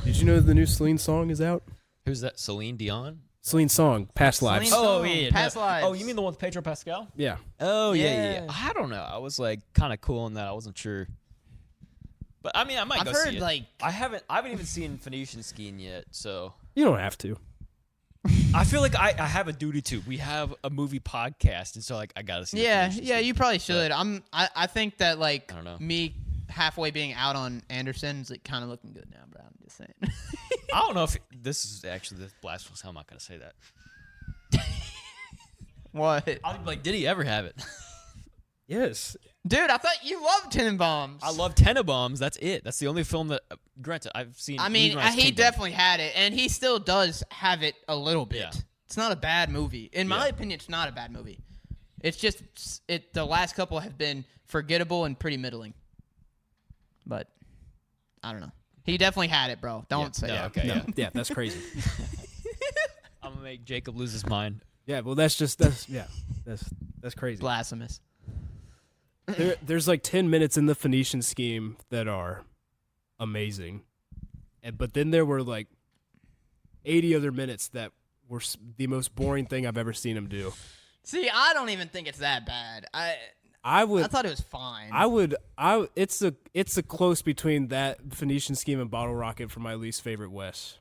Did you know the new Celine song is out? Who's that? Celine Dion? Celine song, Past Lives. Oh, yeah. Past Lives. Oh, you mean the one with Pedro Pascal? Yeah. Oh, Yeah. yeah. I don't know. I was like kind of cool on that. I wasn't sure. But I mean, I might I've go heard see it. like I haven't even seen Phoenician Skiing yet, so You don't have to. I feel like I have a duty to. We have a movie podcast, and so like I gotta see. yeah, Phoenician yeah. Skiing. You probably should. I think that like I don't know. me halfway being out on Anderson is like kind of looking good now, bro. I'm just saying. I don't know if this is actually this blasphemous. How am I gonna say that? What? I'll be like, did he ever have it? Yes. Dude, I thought you loved Tenenbaums. I love Tenenbaums. That's it. That's the only film that, granted, I've seen. I mean, Moonrise he Kingdom. definitely had it, and he still does have it a little bit. Yeah. It's not a bad movie. In my Yeah. opinion, it's not a bad movie. It's just the last couple have been forgettable and pretty middling. But I don't know. He definitely had it, bro. Don't say Yeah, that. okay, No, yeah. yeah, that's crazy. I'm gonna make Jacob lose his mind. Yeah, well, that's crazy. Blasphemous. There's like 10 minutes in the Phoenician Scheme that are amazing, but then there were like 80 other minutes that were the most boring thing I've ever seen him do. See, I don't even think it's that bad. I I thought it was fine. It's a close between that Phoenician Scheme and Bottle Rocket for my least favorite Wes.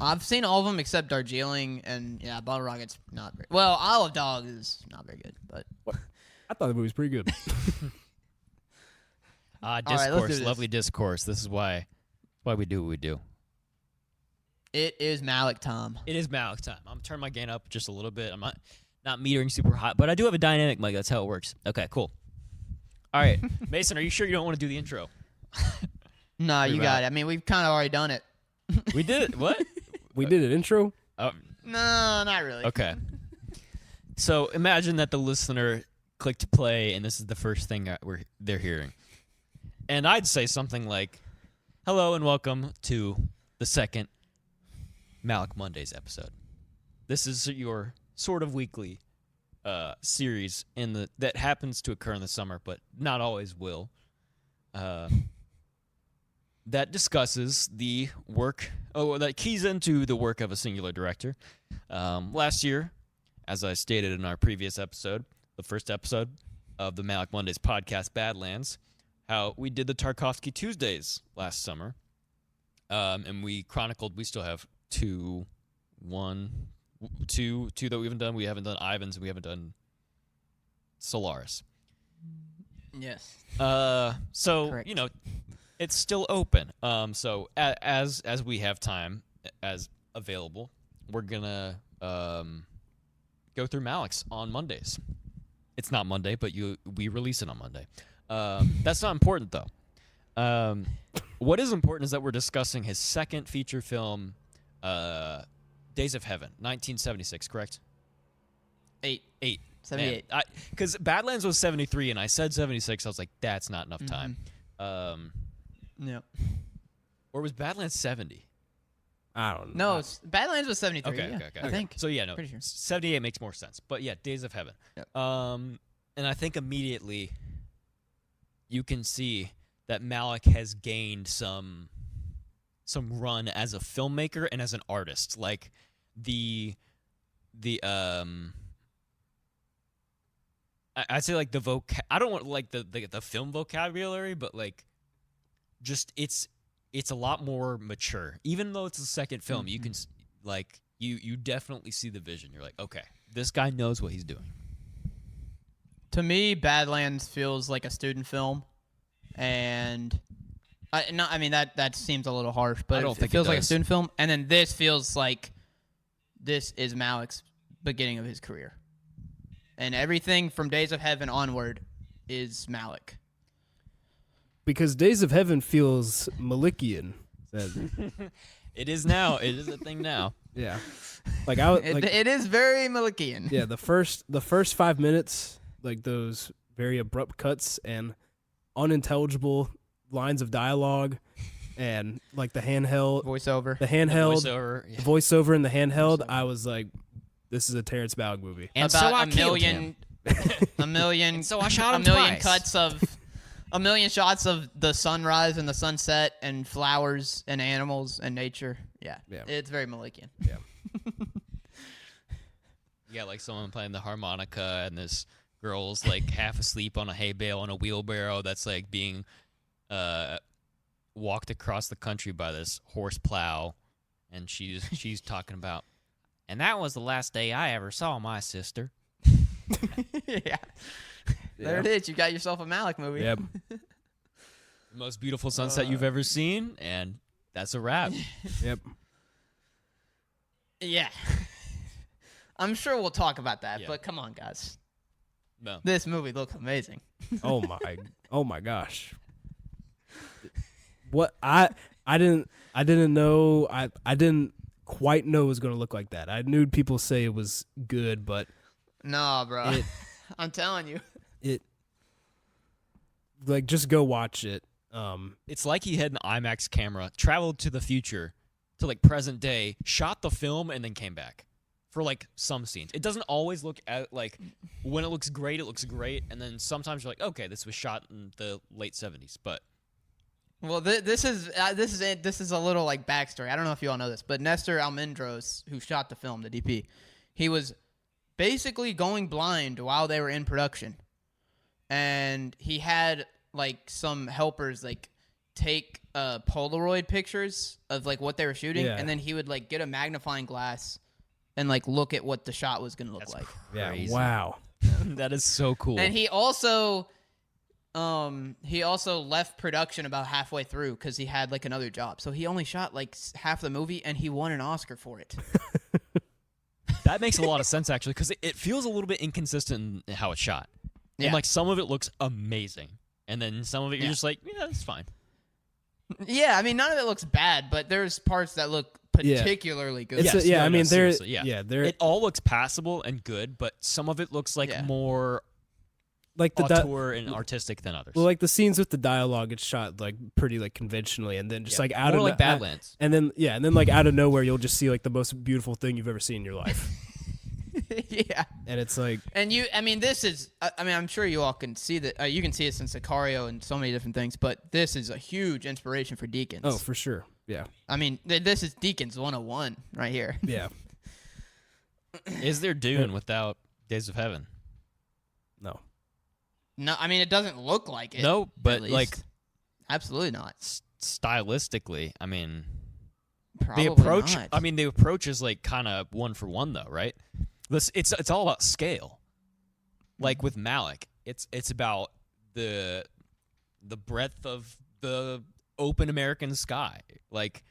I've seen all of them except Darjeeling, and yeah, Bottle Rocket's not very well. Isle of Dogs is not very good, but I thought the movie was pretty good. let's Discourse, do this. lovely discourse. This is why we do what we do. it is Malick time. It is Malick time. I'm turning my gain up just a little bit. I'm not metering super hot, but I do have a dynamic mic. That's how it works. Okay, cool. All right, Mason, are you sure you don't want to do the intro? No, you Move got out. it. I mean, we've kind of already done it. We did it. What? We did an intro. Oh, No, not really. okay. So imagine that the listener clicked play, and this is the first thing they're hearing. And I'd say something like, "Hello and welcome to the second Malick Mondays episode. This is your sort of weekly series that happens to occur in the summer, but not always will. That discusses the work, that keys into the work of a singular director. Last year, as I stated in our previous episode, the first episode of the Malick Mondays podcast, Badlands, how we did the Tarkovsky Tuesdays last summer, and we chronicled. We still have two that we haven't done. We haven't done Ivan's. We haven't done Solaris. Yes. So Correct. it's still open. So as we have time as available, we're gonna go through Malick's on Mondays. It's not Monday, but we release it on Monday. That's not important though. What is important is that we're discussing his second feature film, Days of Heaven, 1976, correct? 8. 78. Because Badlands was 73, and I said 76. I was like, that's not enough time. Yep. Or was Badlands 70? I don't know. No, Badlands was 73. Okay, yeah, okay. I think. So yeah, no, Pretty sure. 78 makes more sense. But yeah, Days of Heaven. Yep. And I think immediately you can see that Malick has gained some run as a filmmaker and as an artist. Like I'd say like I don't want like the film vocabulary, but like just it's a lot more mature. Even though it's the second film, you can like you definitely see the vision. You're like, okay, this guy knows what he's doing. To me, Badlands feels like a student film, and I mean that seems a little harsh, but I don't it think it feels like a does. student film. And then this feels like this is Malick's beginning of his career, and everything from Days of Heaven onward is Malick. Because Days of Heaven feels Malickian. It is now. It is a thing now. Yeah. Like It is very Malickian. yeah, the first 5 minutes, like those very abrupt cuts, and unintelligible lines of dialogue, and like the handheld Voiceover. Voiceover, yeah. the voiceover in the handheld. I was like, this is a Terrence Malick movie. And About so I a killed million, him. a million, And so I shot him a million twice. cuts of, a million shots of the sunrise and the sunset and flowers and animals and nature. Yeah, Yeah. it's very Malickian. Yeah. You got like someone playing the harmonica, and this girl's like half asleep on a hay bale on a wheelbarrow that's like being walked across the country by this horse plow, and she's talking about, and that was the last day I ever saw my sister. Yeah. There it is. You got yourself a Malick movie. Yep. The most beautiful sunset you've ever seen, and that's a wrap. Yep. Yeah. I'm sure we'll talk about that, Yeah. but come on, guys. No. This movie looks amazing. Oh my gosh. What I didn't know I didn't quite know it was going to look like that. I knew people say it was good, but Nah, bro. It- I'm telling you. it like just go watch it. It's like he had an IMAX camera, traveled to the future, to like present day, shot the film, and then came back for like some scenes. It doesn't always look at like when it looks great, and then sometimes you're like, okay, this was shot in the late 70s, but Well, this is a little like backstory. I don't know if you all know this, but Nestor Almendros, who shot the film, the DP, he was basically going blind while they were in production, and he had like some helpers like take Polaroid pictures of like what they were shooting, Yeah. and then he would like get a magnifying glass and like look at what the shot was gonna look that's like. crazy. Yeah. Wow. That is so cool. And he also left production about halfway through because he had like another job. So he only shot like half the movie, and he won an Oscar for it. That makes a lot of sense actually, because it feels a little bit inconsistent in how it's shot. Yeah. And like some of it looks amazing, and then some of it you're Yeah. just like, yeah, it's fine. Yeah, I mean, none of it looks bad, but there's parts that look particularly good. It's Yes, yeah, no, I no, mean they're seriously, yeah. they're It all looks passable and good, but some of it looks like Yeah. more like the auteur and artistic than others. well, like the scenes with the dialogue, it's shot like pretty like conventionally, and then just like out more of like Badlands. and then like out of nowhere, you'll just see like the most beautiful thing you've ever seen in your life, Yeah. and it's like And this is, I'm sure you all can see that. You can see it in Sicario and so many different things, but this is a huge inspiration for Deakins. oh for sure, yeah, I mean, this is Deakins 101 right here. yeah, Is there Dune without Days of Heaven? no, No, I mean, it doesn't look like it. No, but at least. like absolutely not. stylistically, I mean, Probably the approach. not. I mean, the approach is like kind of one for one, though, right? It's all about scale. Like with Malick, it's about the breadth of the open American sky. Like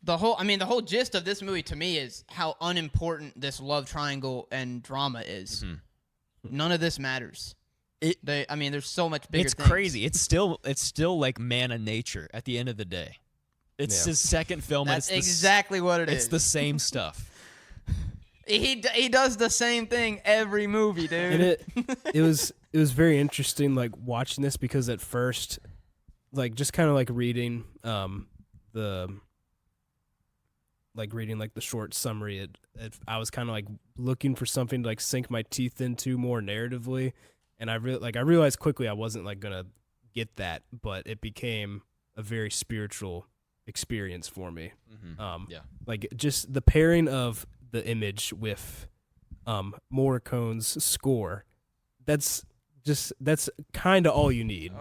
the whole gist of this movie to me is how unimportant this love triangle and drama is. Mm-hmm. None of this matters. There's so much bigger. it's things. crazy. It's still like man and nature at the end of the day. It's Yeah. his second film. That's and it's exactly what it It's is. the same stuff. He does the same thing every movie, dude. and it was very interesting like watching this because at first, like just kind of like reading the short summary, I was kind of like looking for something to like sink my teeth into more narratively, and I realized quickly I wasn't like gonna get that, but it became a very spiritual experience for me. Mm-hmm. Yeah. Like just the pairing of the image with Morricone's score, that's kind of all you need.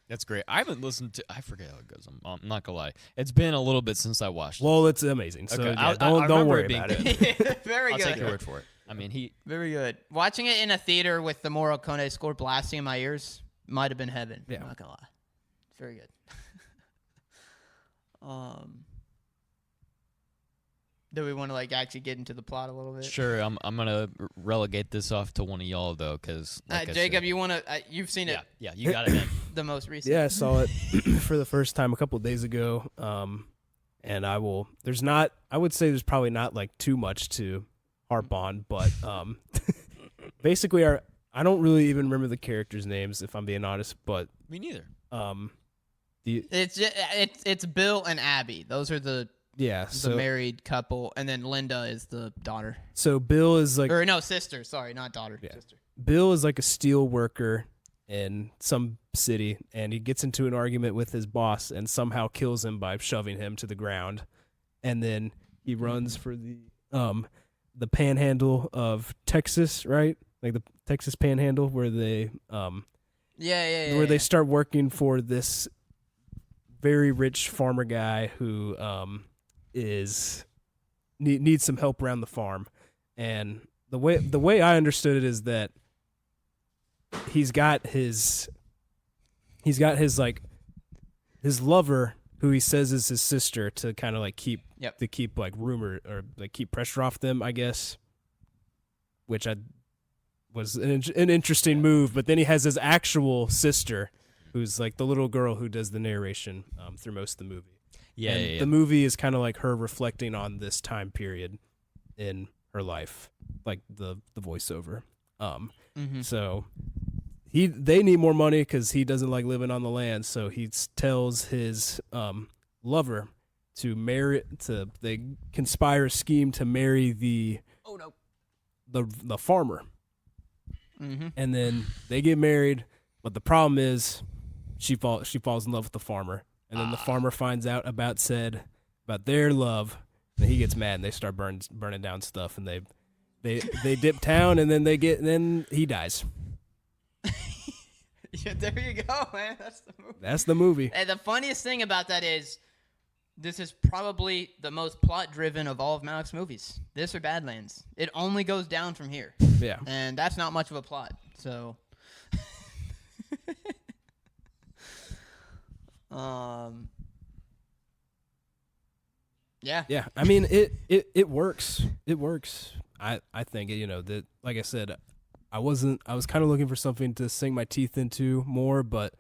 That's great. I haven't listened to. I forget how it goes. I'm not gonna lie. It's been a little bit since I watched it. Well, it's amazing. So Okay, yeah, I don't remember worry it being about good. it. Very I'll good. take your word for it. I mean, Very good. Watching it in a theater with the Morricone score blasting in my ears might have been heaven. Yeah. I'm not gonna lie. It's very good. Do we want to like actually get into the plot a little bit? sure. I'm gonna relegate this off to one of y'all though, because Jacob, you want to? You've seen it yeah, you got it. Man. the most recent. Yeah, I saw it for the first time a couple of days ago. And I would say there's probably not like too much to harp on, but basically I don't really even remember the characters' names if I'm being honest, but Me neither. It's Bill and Abby. Those are the so married couple, and then Linda is the daughter. So Bill is like, or no, sister. Sorry, not daughter. Yeah. Sister. Bill is like a steel worker in some city, and he gets into an argument with his boss and somehow kills him by shoving him to the ground. And then he runs for the panhandle of Texas, right? Like the Texas panhandle where they where they start working for this very rich farmer guy who needs some help around the farm. And the way I understood it is that he's got his like his lover, who he says is his sister, to kind of like keep like rumor or like keep pressure off them, I guess, which was an interesting move. But then he has his actual sister, who's like the little girl who does the narration through most of the movie. The movie is kind of like her reflecting on this time period in her life, like the voiceover. So they need more money because he doesn't like living on the land. So he tells his lover to they conspire a scheme to marry the farmer. And then they get married, but the problem is she falls in love with the farmer, and then the farmer finds out about their love, and he gets mad, and they start burning down stuff, and they dip town, and then he dies. Yeah, there you go, man. That's the movie. And the funniest thing about that is, this is probably the most plot-driven of all of Malick's movies. This or Badlands. It only goes down from here. Yeah. And that's not much of a plot, so... Yeah. Yeah. I mean, it works. It works. I think, that, like I said, I was kind of looking for something to sink my teeth into more, but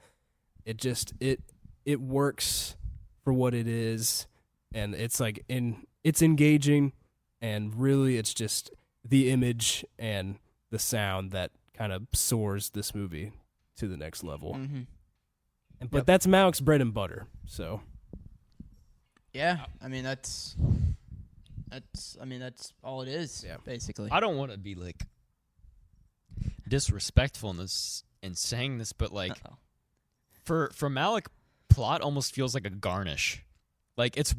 it works for what it is, and it's like it's engaging, and really it's just the image and the sound that kind of soars this movie to the next level. But that's Malick's bread and butter. So yeah, I mean that's all it is. Yeah. Basically. I don't want to be like disrespectful in saying this, but like for Malick, plot almost feels like a garnish. Like it's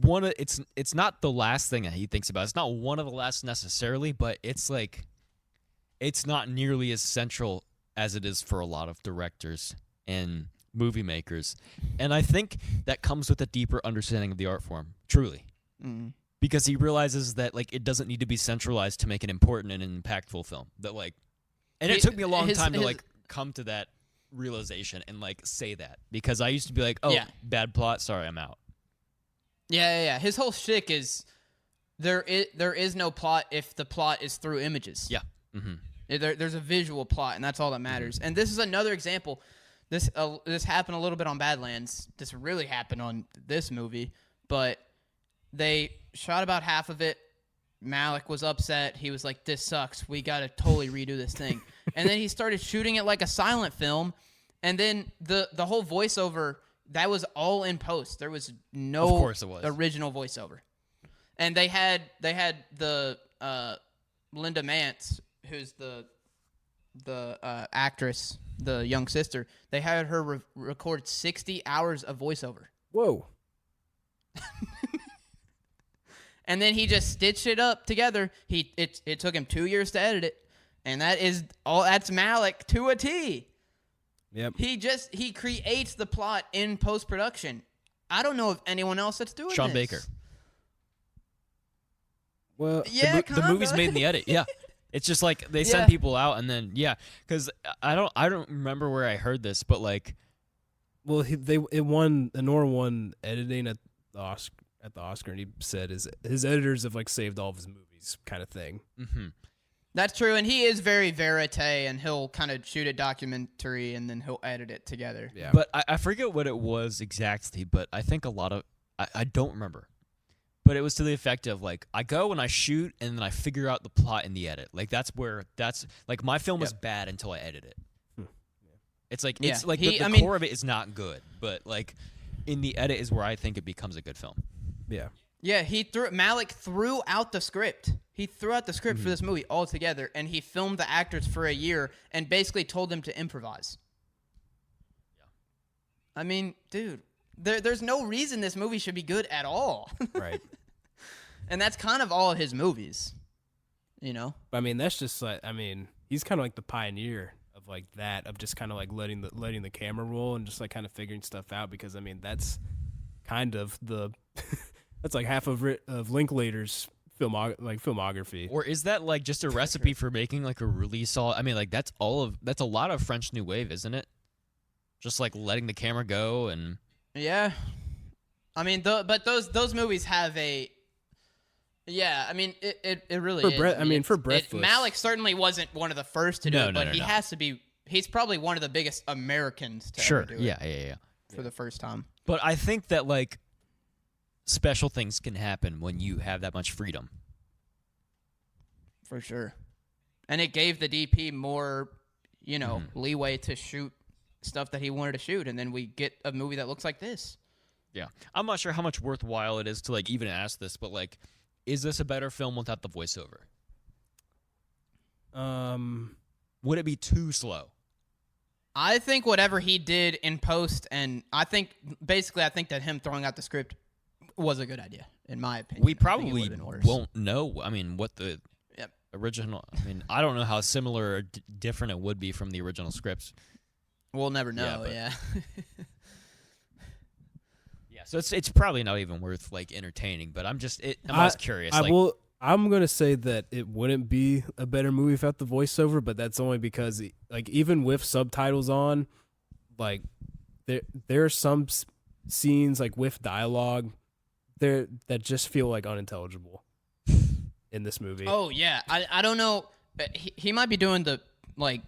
not the last thing that he thinks about. It's not one of the last necessarily, but it's like it's not nearly as central as it is for a lot of directors and movie makers. And I think that comes with a deeper understanding of the art form, truly. Because he realizes that like it doesn't need to be centralized to make an important and an impactful film. That like, and it took me a long time to like come to that realization and like say that, because I used to be like, bad plot, sorry, I'm out. Yeah. His whole shtick is there is no plot if the plot is through images. Yeah. There's a visual plot, and that's all that matters. And this is another example. This happened a little bit on Badlands. This really happened on this movie, but they shot about half of it. Malick was upset. He was like, "This sucks. We got to totally redo this thing." And then he started shooting it like a silent film, and then the whole voiceover, that was all in post. There was no of course it was. Original voiceover. And they had the Linda Mance, who's the actress, the young sister. They had her record 60 hours of voiceover. Whoa. And then he just stitched it up together. It took him 2 years to edit it, and that's Malick to a T. Yep. He creates the plot in post-production. I don't know of anyone else that's doing Sean this. Baker. Well, yeah, the movie's made in the edit. Yeah. It's just like they send people out, and then because I don't remember where I heard this, but like, well, Nora won editing at the Oscar, and he said his editors have like saved all of his movies, kind of thing. That's true, and he is very verite, and he'll kind of shoot a documentary, and then he'll edit it together. Yeah. But I forget what it was exactly, but I think a lot of I don't remember, but it was to the effect of like I go and I shoot and then I figure out the plot in the edit. Like that's like my film was bad until I edit it. It's like Yeah. it's like the core of it is not good, but like in the edit is where I think it becomes a good film. Yeah. Yeah, Malick threw out the script. He threw out the script for this movie altogether, and he filmed the actors for a year and basically told them to improvise. Yeah. I mean, dude, there's no reason this movie should be good at all. Right. And that's kind of all of his movies, you know? I mean, that's just like, I mean, he's kind of like the pioneer of like that, of just kind of like letting the camera roll and just like kind of figuring stuff out, because I mean, that's kind of the that's like half of Linklater's filmography. Or is that like just a recipe for making like a really solid? I mean, like that's a lot of French New Wave, isn't it? Just like letting the camera go and yeah. I mean, but those movies have a. Yeah, I mean, it really is. For Breathless. Malick certainly wasn't one of the first to do it, but he no. has to be. He's probably one of the biggest Americans to ever do it. Yeah. For the first time. But I think that like special things can happen when you have that much freedom. For sure. And it gave the DP more, leeway to shoot stuff that he wanted to shoot, and then we get a movie that looks like this. Yeah. I'm not sure how much worthwhile it is to like even ask this, but like, is this a better film without the voiceover? Would it be too slow? I think whatever he did in post, and I think that him throwing out the script was a good idea, in my opinion. We probably won't know. I mean, what the Yep. original. I mean, I don't know how similar or different it would be from the original scripts. We'll never know. Yeah. Yeah, so it's probably not even worth like entertaining. But I'm just curious. I'm gonna say that it wouldn't be a better movie without the voiceover, but that's only because like even with subtitles on, like there are some scenes like with dialogue there that just feel like unintelligible in this movie. Oh yeah, I don't know. He might be doing the like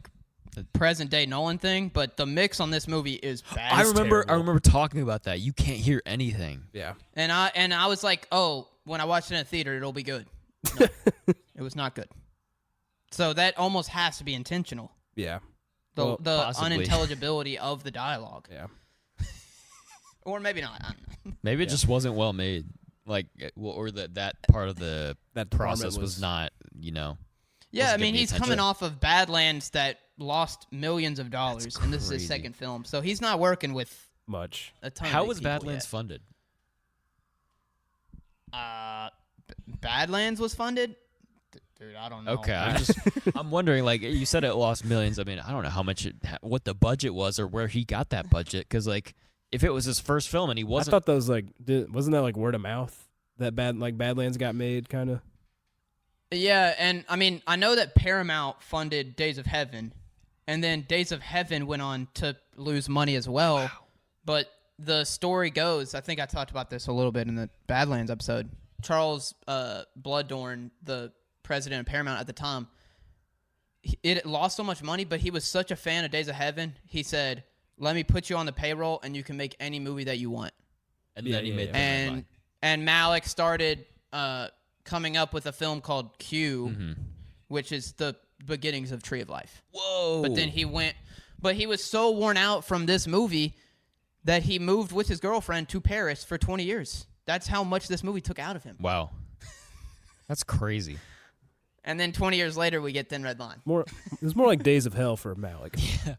present day Nolan thing, but the mix on this movie is bad. I remember talking about that. You can't hear anything. Yeah, and I was like, oh, when I watch it in a theater, it'll be good. No, it was not good. So that almost has to be intentional. Yeah, The possibly. unintelligibility of the dialogue. Yeah, or maybe not. I don't know. Maybe it just wasn't well made. Like, or that part of the process was not, Yeah, I mean, given he's attention. coming off of Badlands that lost millions of dollars, and this is his crazy. second film, so he's not working with much. a ton. How of was big people Badlands yet. funded? Badlands was funded. Dude, I don't know. Okay, I'm wondering. Like you said, it lost millions. I mean, I don't know how much what the budget was or where he got that budget. Because like, if it was his first film and he I wasn't, thought that was like, wasn't that like word of mouth that Badlands got made, kind of? Yeah, and I mean, I know that Paramount funded Days of Heaven, and then Days of Heaven went on to lose money as well. Wow. But the story goes, I think I talked about this a little bit in the Badlands episode. Charles Blooddorn, the president of Paramount at the time, it lost so much money, but he was such a fan of Days of Heaven, he said, let me put you on the payroll and you can make any movie that you want. and then he made And Malick started coming up with a film called Q, which is the beginnings of Tree of Life. Whoa! But then he was so worn out from this movie that he moved with his girlfriend to Paris for 20 years. That's how much this movie took out of him. Wow, that's crazy. And then 20 years later, we get Thin Red Line. It's more like Days of Hell for Malick. Yeah.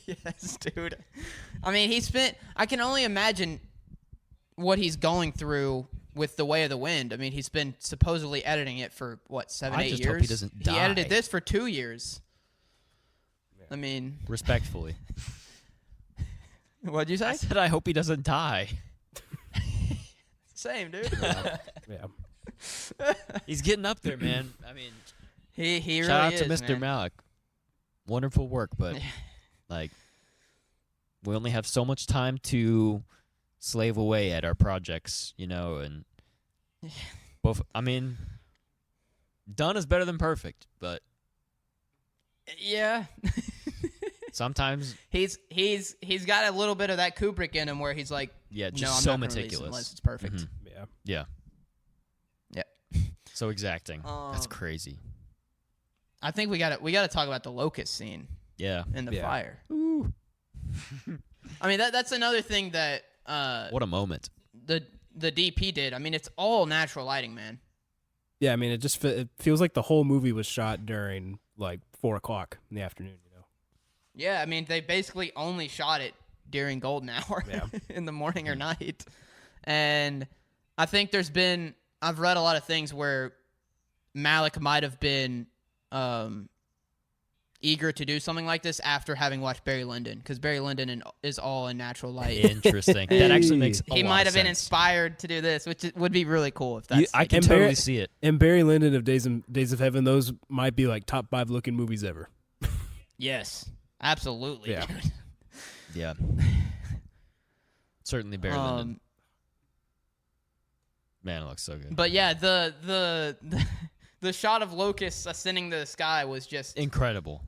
Yes, dude. I mean, I can only imagine what he's going through with The Way of the Wind. I mean, he's been supposedly editing it for, 7, 8 years? I just hope he doesn't die. He edited this for 2 years. Yeah. I mean... Respectfully. What'd you say? I said I hope he doesn't die. Same, dude. Yeah. He's getting up there, man. I mean, he really shout out is, to Mr. man. Malick. Wonderful work, but like we only have so much time to slave away at our projects, and both. I mean, done is better than perfect, but Yeah. sometimes he's got a little bit of that Kubrick in him where he's like, yeah, no, just I'm so not gonna release it meticulous. unless it's perfect. Mhm. Yeah. Yeah. Yeah. So exacting. That's crazy. I think we got to talk about the locust scene. Yeah. In the fire. Ooh. I mean, that's another thing that what a moment. The DP did. I mean, it's all natural lighting, man. Yeah, I mean, it feels like the whole movie was shot during like 4:00 in the afternoon. Yeah, I mean, they basically only shot it during golden hour in the morning or night. And I think I've read a lot of things where Malick might have been eager to do something like this after having watched Barry Lyndon, because Barry Lyndon is all in natural light. Interesting. That actually makes a He lot might of have been sense. inspired to do this, which would be really cool if that's. I can totally see it. And Barry Lyndon of Days of Heaven, those might be like top 5 looking movies ever. Yes, absolutely. Yeah. Dude. Yeah. Certainly Barry Lyndon. Man, it looks so good. But yeah, the shot of locusts ascending to the sky was just incredible.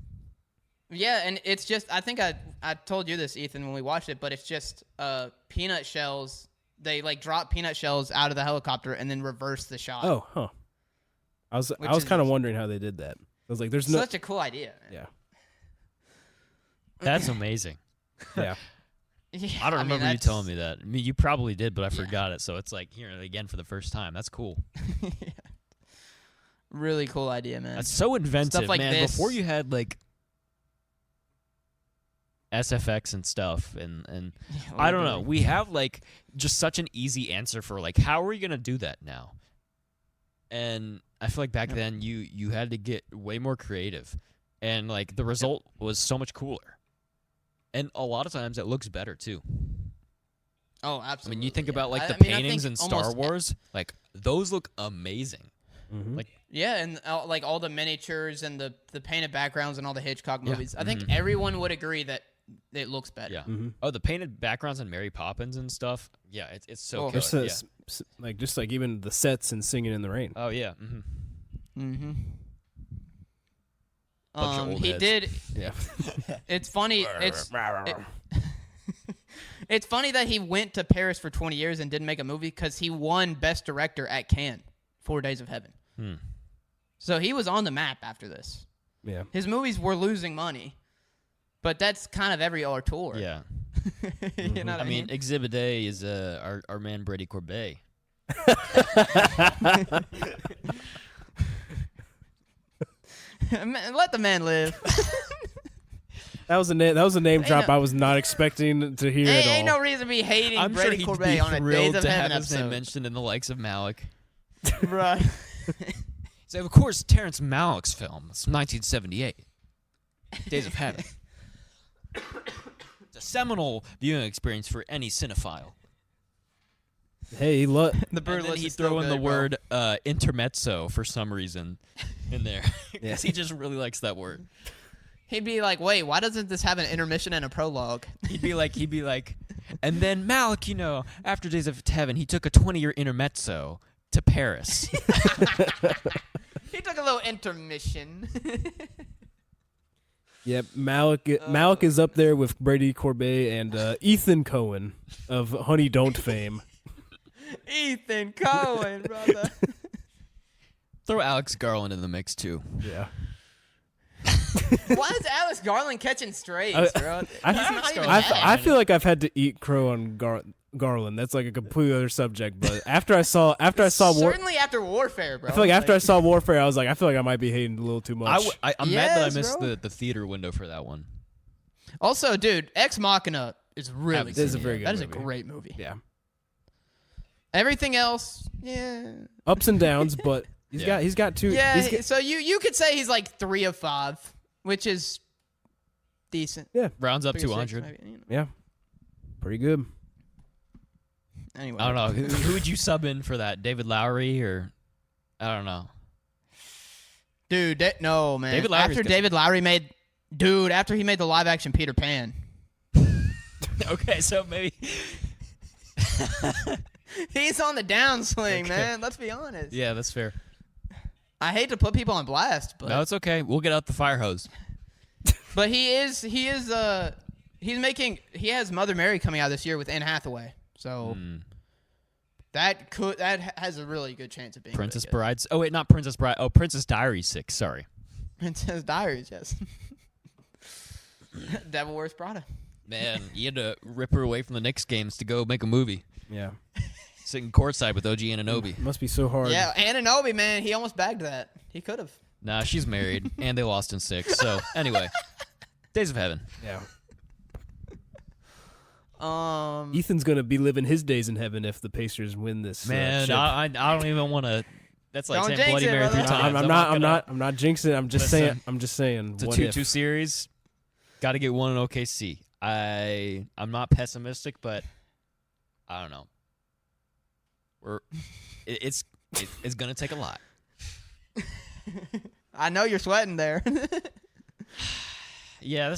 Yeah, and it's just, I think I told you this, Ethan, when we watched it, but it's just peanut shells. They like drop peanut shells out of the helicopter and then reverse the shot. Oh, huh. I was kind of wondering how they did that. I was like, there's such a cool idea. Man. Yeah. That's amazing. Yeah. I don't remember you telling me that. I mean, you probably did, but I forgot it. So it's like hearing it again for the first time. That's cool. Really cool idea, man. That's so inventive, Stuff like man. this. Before you had like SFX and stuff, and I don't know. We have like just such an easy answer for like, how are we gonna do that now? And I feel like back then you had to get way more creative, and like the result was so much cooler. And a lot of times it looks better too. Oh, absolutely. I mean, you think about like the I mean, paintings in Star Wars, like those look amazing. Mm-hmm. Like and like all the miniatures and the painted backgrounds and all the Hitchcock movies. I think everyone would agree that it looks better. Yeah. Mm-hmm. Oh, the painted backgrounds on Mary Poppins and stuff. Yeah, it's so good. Just like even the sets and Singing in the Rain. Oh yeah. Bunch of old He heads. did. Yeah. It's funny. It's funny that he went to Paris for 20 years and didn't make a movie because he won Best Director at Cannes, 4 Days of Heaven. So he was on the map after this. Yeah. His movies were losing money, but that's kind of every auteur. Yeah. You know what I mean, Exhibit A is our man Brady Corbet. Let the man live. That was a name drop I was not expecting to hear at all. Ain't no reason to be hating I'm Brady sure he'd Corbet be on a Days thrilled of to Heaven have his name episode. mentioned in the likes of Malick. Right. So of course, Terrence Malick's film. It's 1978. Days of Heaven. It's a seminal viewing experience for any cinephile. Hey, look. The bird And then list he'd is still throw in good, the bro. word intermezzo for some reason in there because he just really likes that word. He'd be like, wait, why doesn't this have an intermission and a prologue? He'd be like, and then Malick, you know, after Days of Heaven, he took a 20-year intermezzo to Paris. He took a little intermission. Yep, Malick is up there with Brady Corbet and Ethan Cohen of Honey Don't fame. Ethan Cohen, brother. Throw Alex Garland in the mix too. Yeah. Why is Alex Garland catching strays, bro? I feel like I've had to eat crow on Garland. That's like a completely other subject. But after I saw certainly after Warfare, bro. I feel like after I saw Warfare, I was like, I feel like I might be hating a little too much. I'm mad that I Yes, missed bro. the theater window for that one. Also, dude, Ex Machina is really It is a good. very good That is a movie. great movie. Yeah. Everything else, yeah. Ups and downs, but he's got two. Yeah, he's got- so you could say he's like 3 of 5, which is decent. yeah. Rounds up 3 or 6 200. maybe, you know. Yeah. Pretty good. Anyway. I don't know. Who would you sub in for that? David Lowery or I don't know. Dude, no, man. David Lowery's after good. David Lowery after he made the live action Peter Pan. Okay, so maybe He's on the downswing, Okay. man. Let's be honest. yeah, that's fair. I hate to put people on blast, but No, it's okay. We'll get out the fire hose. but he has Mother Mary coming out this year with Anne Hathaway. So That has a really good chance of being Princess really good. Brides. Oh wait, not Princess Bride. Oh, Princess Diaries 6. Sorry. Princess Diaries, yes. Devil Wears Prada. Man, you had to rip her away from the Knicks games to go make a movie. Yeah. Sitting courtside with OG Anunoby. Must be so hard. Yeah, Anunoby, man, he almost bagged that. He could have. Nah, she's married, and they lost in 6. So anyway, Days of Heaven. Yeah. Um, Ethan's gonna be living his days in heaven if the Pacers win this. Man, chip. I don't even want to. That's like Don't saying jinx Bloody it, Mary 3 brother. times. I'm not jinxing it. I'm just Listen, saying. I'm just saying. It's a what 2-2 if? series. Got to get one in OKC. I'm not pessimistic, but I don't know. It's gonna take a lot. I know you're sweating there. Yeah,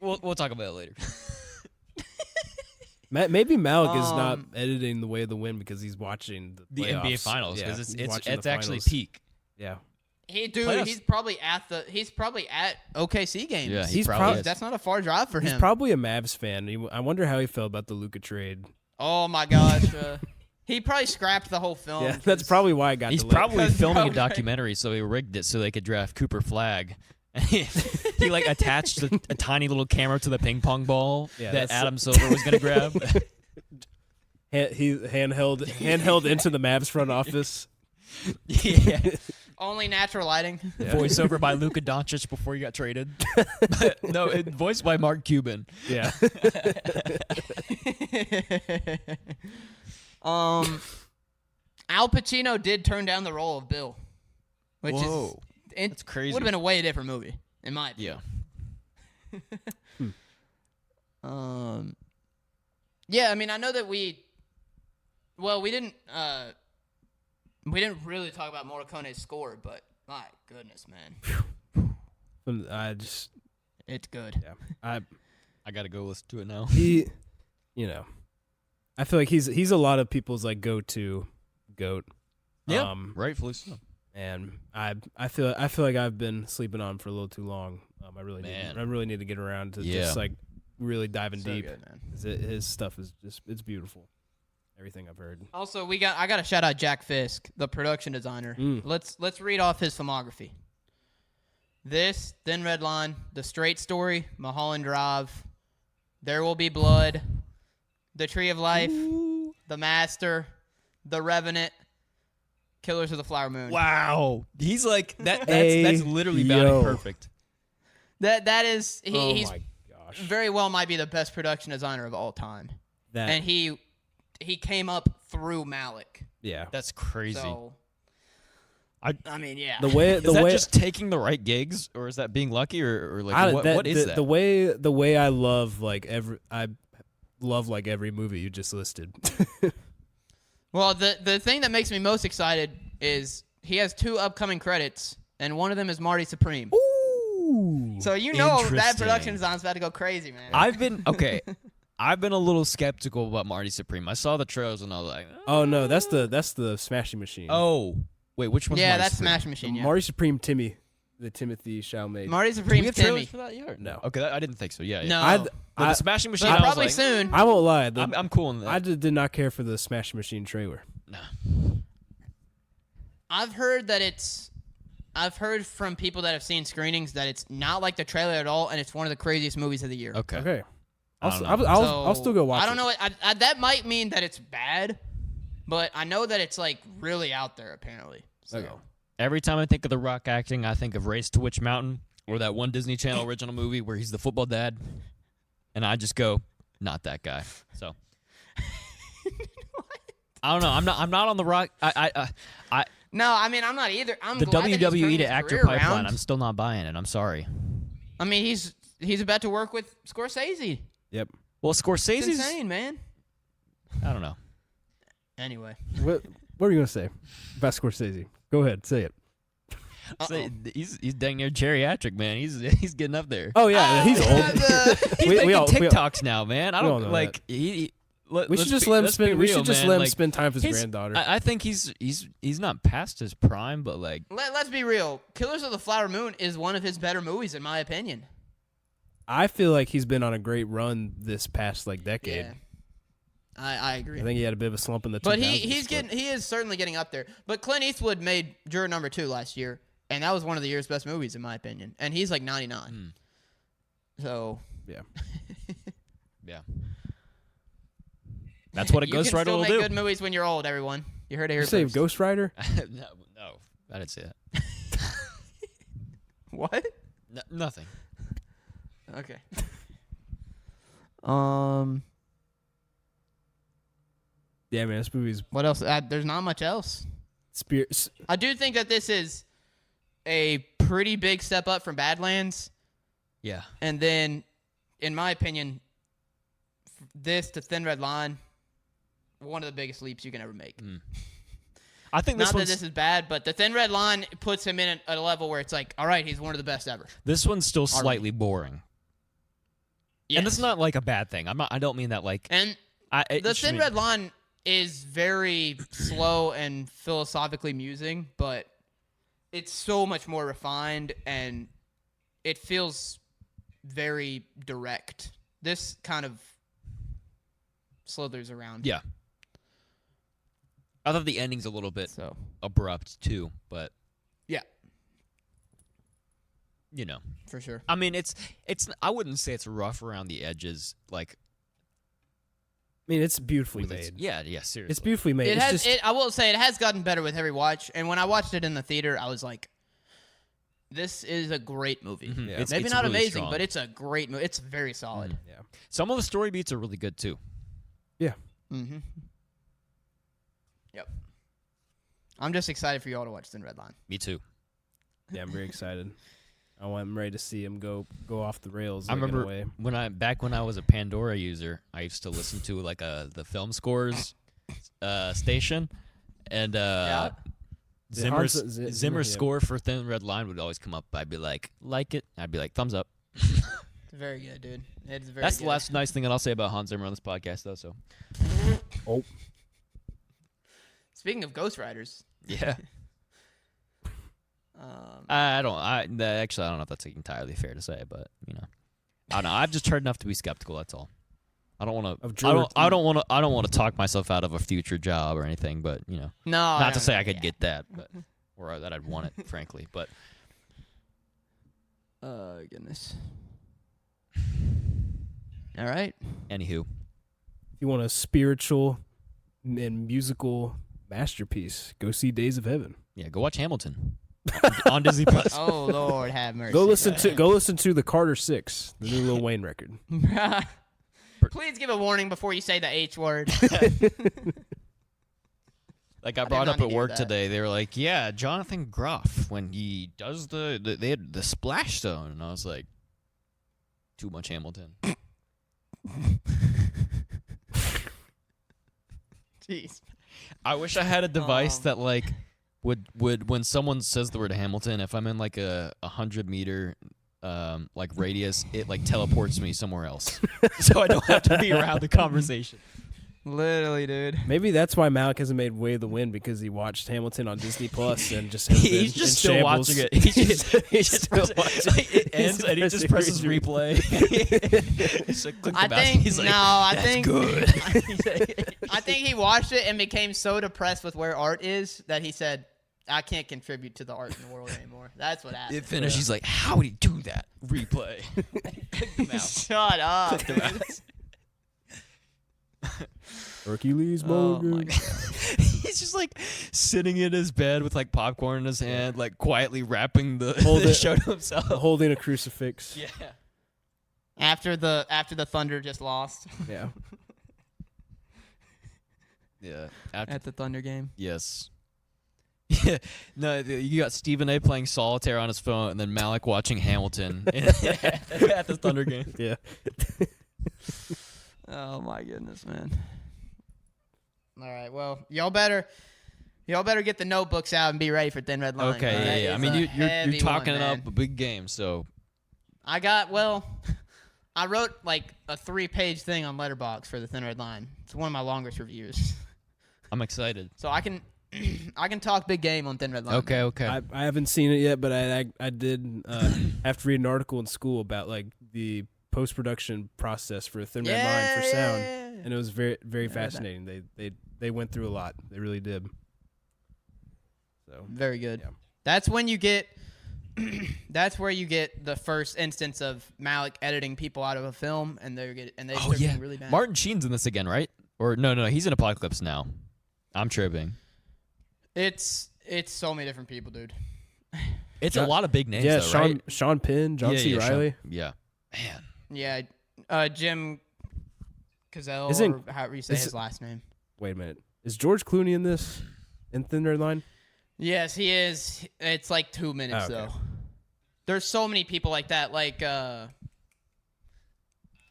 we'll talk about it later. Maybe Malick is not editing the way of the wind because he's watching The playoffs. NBA Finals Yeah, because he's watching it's the actually finals. peak. Yeah. Playoffs. He's probably at OKC games. Yeah, He's probably is. That's not a far drive for He's him. probably a Mavs fan. I wonder how he felt about the Luka trade. Oh my gosh. He probably scrapped the whole film. Yeah, that's probably why I got. He's delayed. probably Because filming a okay. documentary, so he rigged it so they could draft Cooper Flagg. He like attached a tiny little camera to the ping pong ball Yeah, that that's- Adam Silver was gonna grab. He handheld into the Mavs front office. Yeah. Only natural lighting. Yeah. Voiceover by Luka Doncic before he got traded. No, voiced by Mark Cuban. Yeah. Al Pacino did turn down the role of Bill, which Whoa. is That's crazy. Would have been a way different movie, in my opinion. Yeah. Yeah, I mean, I know that we didn't really talk about Morricone's score, but my goodness, man, it's good. Yeah. I gotta go listen to it now. He, I feel like he's a lot of people's like go-to goat. Yeah, rightfully so. And I feel like I've been sleeping on him for a little too long. I really need to get around to just like really diving So deep. good, man. His stuff is it's beautiful. Everything I've heard. Also, I got to shout out Jack Fisk, the production designer. Let's read off his filmography. This, Thin Red Line, The Straight Story, Mulholland Drive, There Will Be Blood, The Tree of Life, The Master, The Revenant, Killers of the Flower Moon. Wow, he's like that. Hey, That's literally yo. bound perfect. That is Oh he's my gosh. very well might be the best production designer of all time. That And he came up through Malick. yeah. That's crazy. So I mean, yeah. The way Is the that way just taking the right gigs, or is that being lucky, or like what is that? The way I love like every movie you just listed. Well, the thing that makes me most excited is he has 2 upcoming credits, and one of them is Marty Supreme. Ooh. So you know that Interesting. production design's about to go crazy, man. I've been a little skeptical about Marty Supreme. I saw the trailers and I was like, Oh no, that's the Smashing Machine. oh, wait, which one's yeah, Marty that's Supreme? Smash Machine. Yeah. Marty Supreme the Timothy Chalamet. Marty Do we Supreme's have trailers Timmy. for that yet? No. Okay, I didn't think so. Yeah. No, But the Smashing Machine. but I was probably like, soon. I won't lie. I'm cool on that. I did not care for the Smashing Machine trailer. Nah. I've heard from people that have seen screenings that it's not like the trailer at all, and it's one of the craziest movies of the year. Okay. Okay. I don't know. I'll still go watch it. I don't know. That might mean that it's bad, but I know that it's like really out there apparently. So. Okay. Every time I think of The Rock acting, I think of Race to Witch Mountain or that one Disney Channel original movie where he's the football dad, and I just go, not that guy. So. I don't know. I'm not on The Rock. No, I mean I'm not either. I'm The glad that he's turned WWE to his actor career pipeline. around. I'm still not buying it. I'm sorry. I mean he's about to work with Scorsese. Yep. Well, It's Scorsese's. insane, man. I don't know. Anyway, What are you gonna say about Scorsese? Go ahead, say it. So he's dang near geriatric, man. He's getting up there. Oh yeah, he's old. He's we making all- TikToks now, man. I we all don't know like We should just let him spend. We should just let him spend time with his granddaughter. I think he's not past his prime, but like let's be real. Killers of the Flower Moon is one of his better movies in my opinion. I feel like he's been on a great run this past like decade. Yeah. I agree. I think he had a bit of a slump in the 2000s. But he is certainly getting up there. But Clint Eastwood made Juror Number 2 last year, and that was one of the year's best movies in my opinion. And he's like 99. So yeah. Yeah. That's what a Ghost Rider will do. You can still do. make good movies when you're old, everyone. You heard it here You say first. Ghost Rider? No, I didn't say that. What? Nothing. Okay. Yeah, man, this movie's What else? There's not much else. spirit. I do think that this is a pretty big step up from Badlands. Yeah. And then, in my opinion, this to Thin Red Line, one of the biggest leaps you can ever make. I think this Not that one's, this is bad, but the Thin Red Line puts him in at a level where it's like, all right, he's one of the best ever. this one's still slightly boring. Yes. And that's not like a bad thing. I don't mean that like. And the Thin Red Line is very slow and philosophically musing, but it's so much more refined and it feels very direct. This kind of slithers around. Yeah. I thought the ending's a little bit So abrupt too, but yeah, you know. for sure. I mean, it's. I wouldn't say it's rough around the edges, like. I mean, it's beautifully with its- made. yeah, seriously. It's beautifully made. It It's has. just, I will say it has gotten better with every watch. And when I watched it in the theater, I was like, "This is a great movie. Mhm. Yeah. Maybe It's not really amazing, strong. but it's a great movie. It's very solid." yeah. Some of the story beats are really good too. Yeah. Mm-hmm. Yep. I'm just excited for you all to watch Thin Red Line. Me too. Yeah, I'm very excited. I'm ready to see him go off the rails. I like, in a remember way. when I was a Pandora user, I used to listen to like the film scores station, and Yeah. Zimmer's Zimmer, yeah. score for Thin Red Line would always come up. I'd be like it. I'd be like, thumbs up. It's very good, dude. It is very That's good. the last nice thing that I'll say about Hans Zimmer on this podcast, though. So Oh, Speaking of Ghost Riders, yeah, I don't know if that's entirely fair to say, but you know, I don't know. I've just heard enough to be skeptical. That's all. I don't want to. I don't want to talk myself out of a future job or anything. But you know, not to say I could get that, but or that I'd want it, frankly. But goodness. All right. anywho, if you want a spiritual and musical masterpiece, go see Days of Heaven. yeah, go watch Hamilton on Disney Plus. Oh Lord, have mercy. Go listen to the Carter 6, the new Lil Wayne record. Please give a warning before you say the H word. Like I did brought not up at hear work that. today, they were like, "Yeah, Jonathan Groff when he does they had the Splash Zone," and I was like, "Too much Hamilton." Jeez. I wish I had a device Um. that like would when someone says the word Hamilton, if I'm in like a 100-meter like radius, it like teleports me somewhere else, so I don't have to be around the conversation. Literally, dude. Maybe that's why Malick hasn't made Way of the Wind, because he watched Hamilton on Disney Plus and just has He's been just in still shambles. watching it. He's just still watching it. it ends and he just presses replay. He's like, click the I mouse. think He's like, I think good. I think he watched it and became so depressed with where art is that he said, "I can't contribute to the art in the world anymore." That's what happened. It finished. He's like, how would he do that? Replay. Click the mouse. Shut up. Click the mouse. Hercules Oh Mulligan. my God. He's just like sitting in his bed with like popcorn in his hand, like quietly wrapping the Hold it. show to himself. Holding a crucifix. Yeah. After the Thunder just lost Yeah. Yeah. at the Thunder game. Yes. Yeah. No, you got Stephen A. playing solitaire on his phone, and then Malick watching Hamilton at the Thunder game. Yeah. Oh my goodness, man. All right, well, y'all better get the notebooks out and be ready for Thin Red Line. Okay, That yeah. I is mean, a you're heavy talking one, it man. up a big game, so I wrote like a 3-page thing on Letterboxd for the Thin Red Line. It's one of my longest reviews, I'm excited. so I can talk big game on Thin Red Line. Okay, okay. I haven't seen it yet, but I did have to read an article in school about like the post-production process for a Thin Red Line for sound. and it was very very I read that. fascinating. They went through a lot. They really did. So Very good. Yeah. That's when you get. That's where you get the first instance of Malick editing people out of a film, and they start getting really bad. Martin Sheen's in this again, right? Or no, he's in Apocalypse Now. I'm tripping. It's so many different people, dude. It's a lot of big names, yeah, though, right? Sean Penn, John C. Reilly. Yeah. Man. Yeah, Jim Cazale, or however you say his last name. Wait a minute. Is George Clooney in this? In Thin Red Line? Yes, he is. It's like 2 minutes, though. There's so many people like that. Like,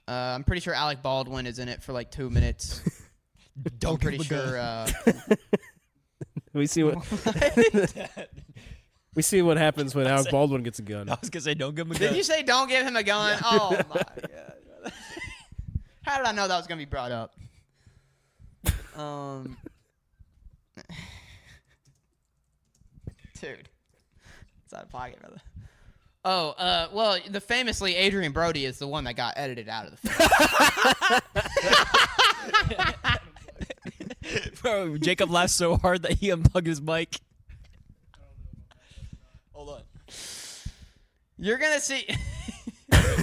I'm pretty sure Alec Baldwin is in it for like 2 minutes. I'm pretty sure. We see what we see what happens when Alec Baldwin gets a gun. I was gonna say, don't give him a gun. Did you say don't give him a gun? Oh my god! How did I know that was gonna be brought up? Dude, it's out of pocket, brother. Oh, well, the famously Adrian Brody is the one that got edited out of the film. Bro, Jacob laughed so hard that he unplugged his mic. Hold on. You're gonna see.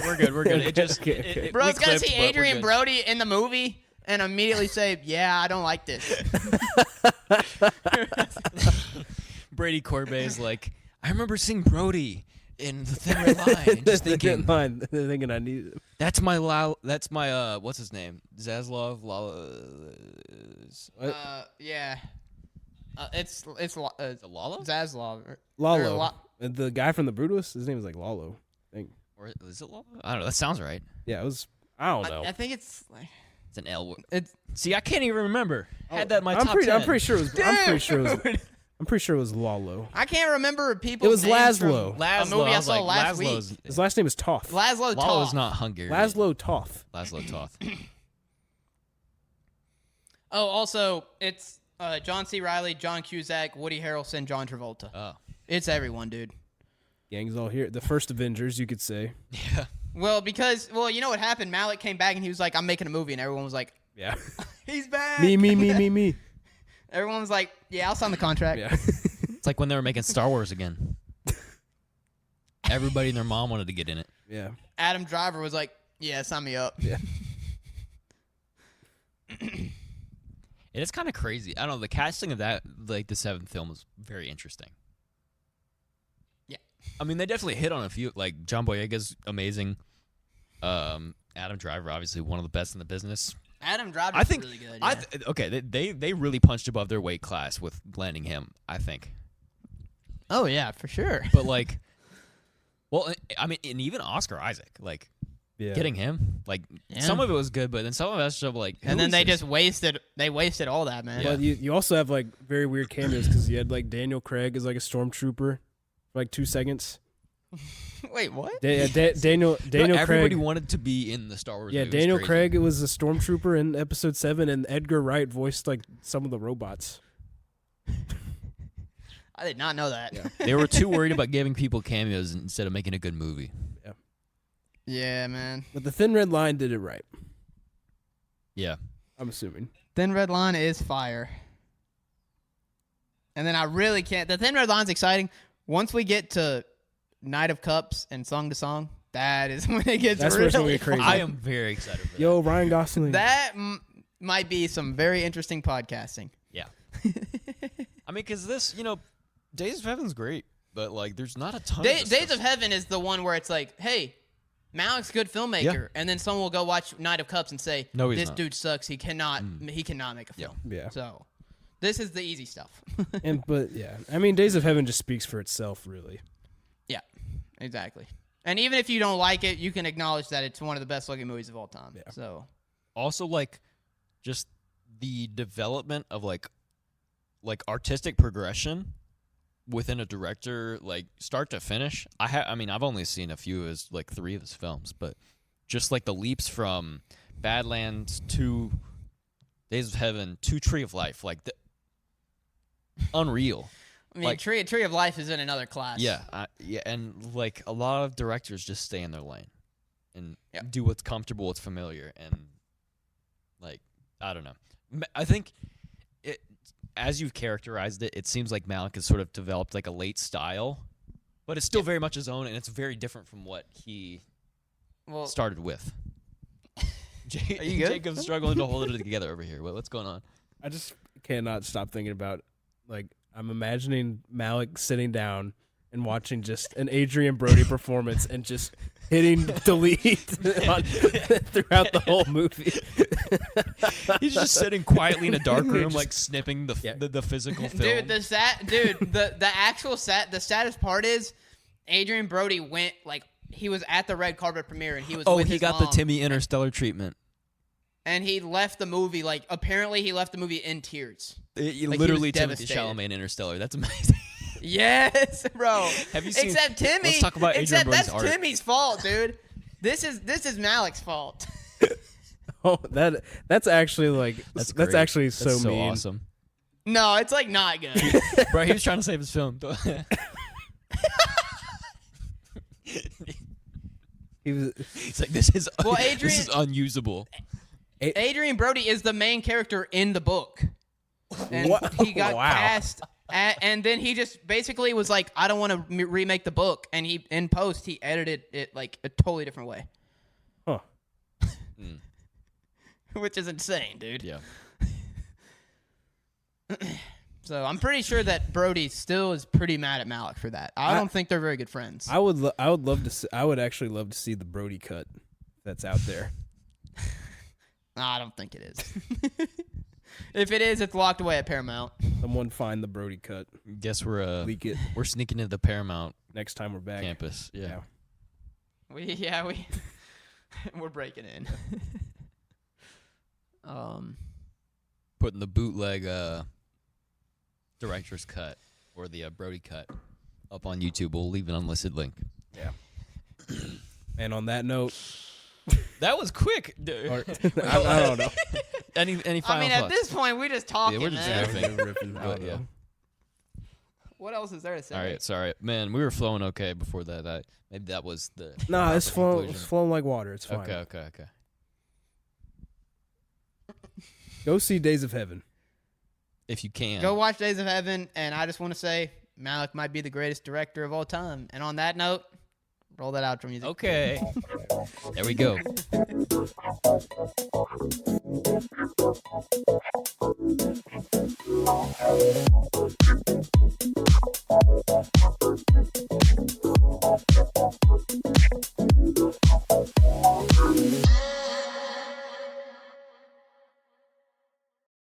We're good. It just Bro's gonna see Adrian Brody in the movie and immediately say, "Yeah, I don't like this." Brady Corbet's like, I remember seeing Brody in the Thin Red Line, and just thinking, I need it. that's my what's his name? Zaslav Yeah. It's Lalo? Zaslav. Lalo. The guy from the Brutus, his name is like Lalo, I think. Or is it Lalo? I don't know. That sounds right. Yeah, it was. I don't know. I think it's like It's an L. it's. See, I can't even remember. I had that in my top 10. I'm pretty sure it was. I'm pretty sure it was Lalo. I can't remember people's It was names Laszlo. from a movie I saw last week. His last name is Toth. Laszlo Lalo's Toth. not Hungarian. Laszlo Toth. Laszlo Toth. Oh, also it's John C. Reilly, John Cusack, Woody Harrelson, John Travolta. Oh. It's everyone, dude. Gang's all here. The first Avengers, you could say. Yeah. Well, you know what happened? Malick came back and he was like, "I'm making a movie," and everyone was like, Yeah. "He's back." Me. Everyone was like, "Yeah, I'll sign the contract." Yeah. It's like when they were making Star Wars again. Everybody and their mom wanted to get in it. Yeah. Adam Driver was like, "Yeah, sign me up." Yeah. It is kind of crazy. I don't know. The casting of that, like the seventh film, was very interesting. Yeah. I mean, they definitely hit on a few. Like John Boyega's amazing. Adam Driver, obviously one of the best in the business. Adam Driver's I think really good. I Yeah. okay, they really punched above their weight class with landing him, I think. Oh yeah, for sure. But like, well, I mean, and even Oscar Isaac, like Yeah. getting him, like some of it was good, but then some of us just like, And then they just wasted all that, man. Well, you also have like very weird cameos because you had like Daniel Craig as like a stormtrooper for like 2 seconds. Wait, what? Daniel everybody Craig wanted to be in the Star Wars. Yeah, movie. It was Daniel crazy. Craig was a stormtrooper in episode 7, and Edgar Wright voiced like some of the robots. I did not know that. Yeah. They were too worried about giving people cameos instead of making a good movie. Yeah, man. But the Thin Red Line did it right. Yeah. I'm assuming. Thin Red Line is fire. And then I really can't. The Thin Red Line's exciting. Once we get to Night of Cups and Song to Song, that is when it gets That's where really it's gonna get crazy. I am very excited for that. Yo, Ryan Gosling. That might be some very interesting podcasting. Yeah. I mean, because this, Days of Heaven's great, but like, there's not a ton. Days of Heaven is the one where it's like, hey, Malick's a good filmmaker, and then someone will go watch Night of Cups and say, No, he's this not. dude sucks. He cannot make a film. Yeah. So this is the easy stuff. But yeah, I mean, Days of Heaven just speaks for itself, really. Yeah, exactly. And even if you don't like it, you can acknowledge that it's one of the best looking movies of all time. Yeah. So Also, like, just the development of like artistic progression within a director, like start to finish. I mean, I've only seen a few of his, like 3 of his films, but just like the leaps from Badlands to Days of Heaven to Tree of Life, like unreal. I mean, Like- Tree of Life is in another class. Yeah, and like a lot of directors just stay in their lane and Yeah. do what's comfortable, what's familiar, and like I don't know. I think it, as you've characterized it, it seems like Malick has sort of developed like a late style, but it's still very much his own, and it's very different from what he started with. Are you good? Jacob's struggling to hold it together over here. What's going on? I just cannot stop thinking about, like, I'm imagining Malick sitting down and watching just an Adrian Brody performance and just hitting delete throughout the whole movie. He's just sitting quietly in a dark room, like snipping the physical film. Dude, the saddest part is Adrian Brody went, like, he was at the red carpet premiere and he was with his got mom, the Timmy Interstellar treatment. and he left the movie, like, apparently he left the movie in tears. Literally Timothy devastated. Chalamet Interstellar. That's amazing. Yes, bro. Have you seen? Except Timmy. Let's talk about Adrian Brody's that's art. Timmy's fault, dude. This is Malick's fault. Oh, that's actually like that's great. actually so That's mean. awesome. No, it's like not good. Bro, he was trying to save his film. He's like, this is unusable. Adrian Brody is the main character in the book, and he got cast. And then he just basically was like, I don't want to remake the book, and he in post he edited it like a totally different way. Huh. Which is insane, dude. Yeah. So I'm pretty sure that Brody still is pretty mad at Malick for that. I don't think they're very good friends. I would love to see, I would actually love to see the Brody cut that's out there. No, I don't think it is. If it is, it's locked away at Paramount. Someone find the Brody cut. Guess we're Leak it we're sneaking into the Paramount next time we're back. campus. Yeah. We're breaking in. Putting the bootleg director's cut or the Brody cut up on YouTube. We'll leave an unlisted link. Yeah. And on that note, That was quick. I don't know. Any final at thoughts? this point, we're just talking, we're just man. riffing. I don't know. Yeah. What else is there to say? All right, sorry, man. We were flowing okay before that. Maybe that was the. Nah, it's conclusion. flowing like water. It's fine. Okay. Go see Days of Heaven. If you can. Go watch Days of Heaven, and I just want to say Malick might be the greatest director of all time. And on that note, roll that outro music. Okay. There we go.